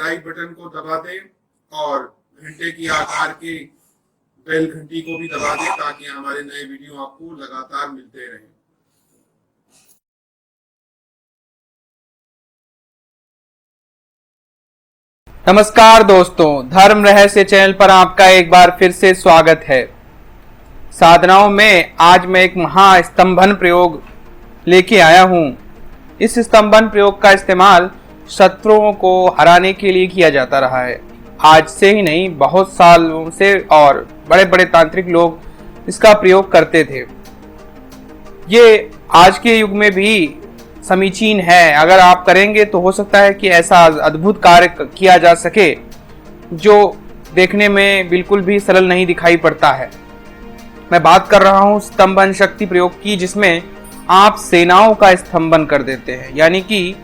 Like button को दबा दें और घंटे की आकार के बेल घंटी को भी दबा दें ताकि हमारे नए वीडियो आपको लगातार मिलते रहें। नमस्कार दोस्तों, धर्म रहस्य चैनल पर आपका एक बार फिर से स्वागत है। साधनाओं में आज मैं एक महास्तंभन प्रयोग लेके आया हूँ। इस स्तंभन प्रयोग का इस्तेमाल शत्रुओं को हराने के लिए किया जाता रहा है। आज से ही नहीं, बहुत सालों से, और बड़े बड़े तांत्रिक लोग इसका प्रयोग करते थे। ये आज के युग में भी समीचीन है। अगर आप करेंगे तो हो सकता है कि ऐसा अद्भुत कार्य किया जा सके जो देखने में बिल्कुल भी सरल नहीं दिखाई पड़ता है। मैं बात कर रहा हूँ स्तंभन शक्ति प्रयोग की, जिसमें आप सेनाओं का स्तंभन कर देते हैं, यानी कि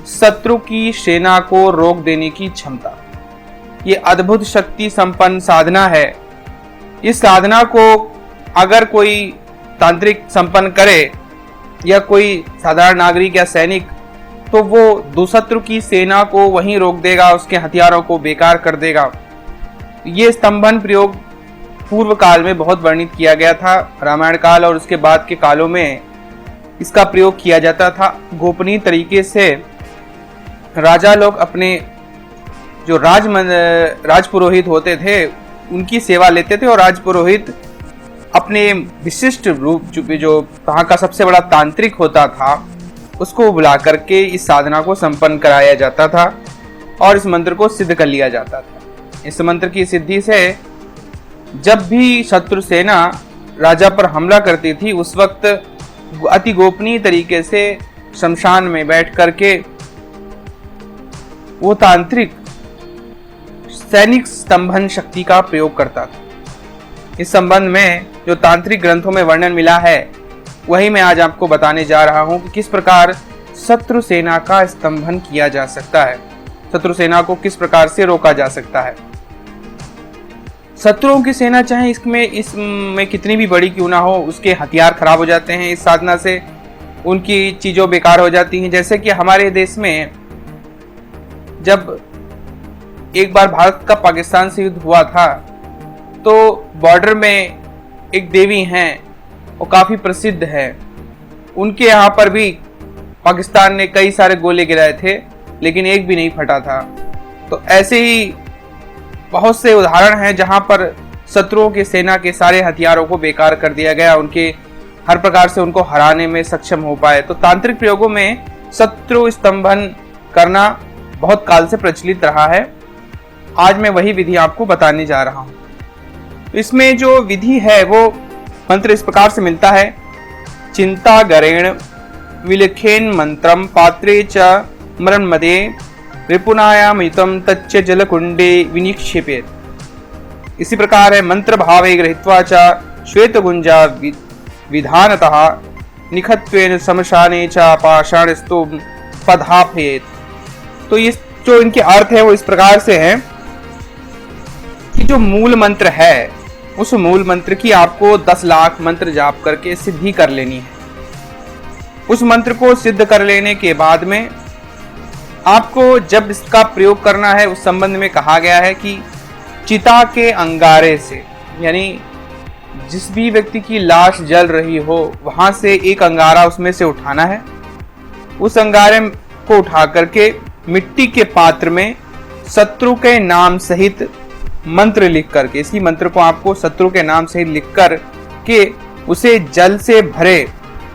शत्रु की सेना को रोक देने की क्षमता। ये अद्भुत शक्ति संपन्न साधना है। इस साधना को अगर कोई तांत्रिक संपन्न करे या कोई साधारण नागरिक या सैनिक, तो वो शत्रु की सेना को वहीं रोक देगा, उसके हथियारों को बेकार कर देगा। ये स्तंभन प्रयोग पूर्व काल में बहुत वर्णित किया गया था। रामायण काल और उसके बाद के कालों में इसका प्रयोग किया जाता था। गोपनीय तरीके से राजा लोग अपने जो राजपुरोहित होते थे उनकी सेवा लेते थे, और राजपुरोहित अपने विशिष्ट रूप जो वहाँ का सबसे बड़ा तांत्रिक होता था उसको बुला करके इस साधना को संपन्न कराया जाता था और इस मंत्र को सिद्ध कर लिया जाता था। इस मंत्र की सिद्धि से जब भी शत्रु सेना राजा पर हमला करती थी, उस वक्त अति गोपनीय तरीके से शमशान में बैठ करके वो तांत्रिक सैनिक स्तंभन शक्ति का प्रयोग करता था। इस संबंध में जो तांत्रिक ग्रंथों में वर्णन मिला है वही मैं आज आपको बताने जा रहा हूं कि किस प्रकार शत्रु सेना का स्तंभन किया जा सकता है, शत्रु सेना को किस प्रकार से रोका जा सकता है। शत्रुओं की सेना चाहे इसमें कितनी भी बड़ी क्यों ना हो, उसके हथियार खराब हो जाते हैं। इस साधना से उनकी चीजों बेकार हो जाती हैं। जैसे कि हमारे देश में जब एक बार भारत का पाकिस्तान से युद्ध हुआ था, तो बॉर्डर में एक देवी हैं, वो काफ़ी प्रसिद्ध है। उनके यहाँ पर भी पाकिस्तान ने कई सारे गोले गिराए थे, लेकिन एक भी नहीं फटा था। तो ऐसे ही बहुत से उदाहरण हैं जहाँ पर शत्रुओं की सेना के सारे हथियारों को बेकार कर दिया गया, उनके हर प्रकार से उनको हराने में सक्षम हो पाए। तो तांत्रिक प्रयोगों में शत्रु स्तंभन करना बहुत काल से प्रचलित रहा है। आज मैं वही विधि आपको बताने जा रहा हूँ। इसमें जो विधि है वो मंत्र इस प्रकार से मिलता है। चिंता गरेण विलिखेन मंत्रम पात्रे च मरणमदे रिपुनायामितं तच्च जलकुंडे विनिक्षेपेत्। इसी प्रकार है। मंत्र भावे गृहीत्वा च श्वेतगुंजा विधानतः निखत्वेन शमशाने च पाषाणस्तु पधापयेत्। तो ये जो इनके अर्थ है वो इस प्रकार से है कि जो मूल मंत्र है उस मूल मंत्र की आपको 10 लाख मंत्र जाप करके सिद्धि कर लेनी है। उस मंत्र को सिद्ध कर लेने के बाद में आपको जब इसका प्रयोग करना है, उस संबंध में कहा गया है कि चिता के अंगारे से, यानी जिस भी व्यक्ति की लाश जल रही हो वहां से एक अंगारा उसमें से उठाना है। उस अंगारे को उठा करके मिट्टी के पात्र में शत्रु के नाम सहित मंत्र लिख करके, इसी मंत्र को आपको शत्रु के नाम सहित लिख कर के उसे जल से भरे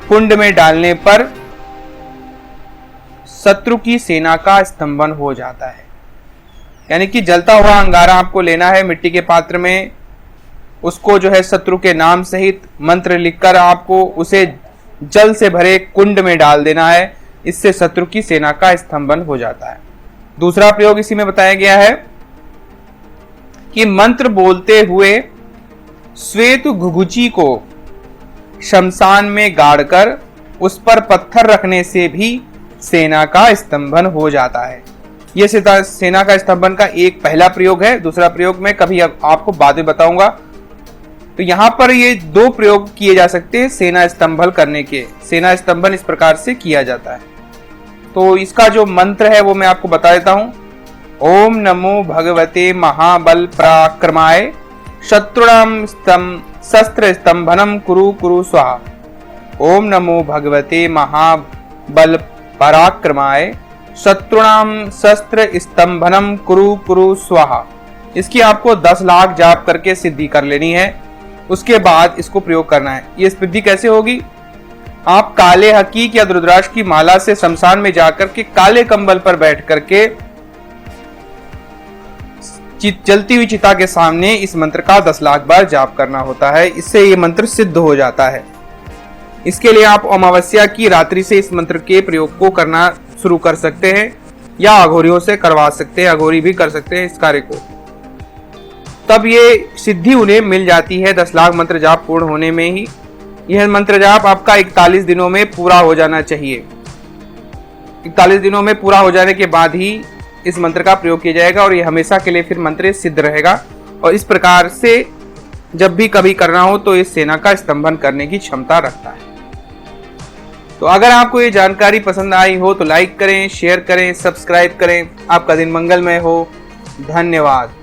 कुंड में डालने पर शत्रु की सेना का स्तंभन हो जाता है। यानी कि जलता हुआ अंगारा आपको लेना है मिट्टी के पात्र में, उसको जो है शत्रु के नाम सहित मंत्र लिखकर आपको उसे जल से भरे कुंड में डाल देना है। इससे शत्रु की सेना का स्तंभन हो जाता है। दूसरा प्रयोग इसी में बताया गया है कि मंत्र बोलते हुए श्वेत घुघुची को शमशान में गाड़कर उस पर पत्थर रखने से भी सेना का स्तंभन हो जाता है। यह सेना का स्तंभन का एक पहला प्रयोग है। दूसरा प्रयोग मैं कभी आपको बाद में बताऊंगा। तो यहाँ पर ये 2 प्रयोग किए जा सकते हैं सेना स्तंभन करने के। सेना स्तंभन इस प्रकार से किया जाता है। तो इसका जो मंत्र है वो मैं आपको बता देता हूं। ओम नमो भगवते महाबल पराक्रमाय शत्रुणाम शस्त्र स्तंभनम कुरु कुरु स्वाहा। ओम नमो भगवते महाबल पराक्रमाय शत्रुणाम शस्त्र स्तंभनम कुरु कुरु स्वाहा। इसकी आपको 10 लाख जाप करके सिद्धि कर लेनी है। उसके बाद इसको प्रयोग करना है। ये सिद्धि कैसे होगी? आप काले हकीक या रुद्राक्ष की माला से शमशान में जाकर के काले कंबल पर बैठ करके जलती हुई चिता के सामने इस मंत्र का 10 लाख बार जाप करना होता है। इससे ये मंत्र सिद्ध हो जाता है। इसके लिए आप अमावस्या की रात्रि से इस मंत्र के प्रयोग को करना शुरू कर सकते हैं या अघोरियों से करवा सकते हैं। अघोरी भी कर सकते हैं इस कार्य को। तब ये सिद्धि उन्हें मिल जाती है 10 लाख मंत्र जाप पूर्ण होने में ही। यह मंत्र जाप आपका 41 दिनों में पूरा हो जाना चाहिए। 41 दिनों में पूरा हो जाने के बाद ही इस मंत्र का प्रयोग किया जाएगा और ये हमेशा के लिए फिर मंत्र सिद्ध रहेगा। और इस प्रकार से जब भी कभी करना हो तो इस सेना का स्तंभन करने की क्षमता रखता है। तो अगर आपको ये जानकारी पसंद आई हो तो लाइक करें, शेयर करें, सब्सक्राइब करें। आपका दिन मंगलमय हो। धन्यवाद।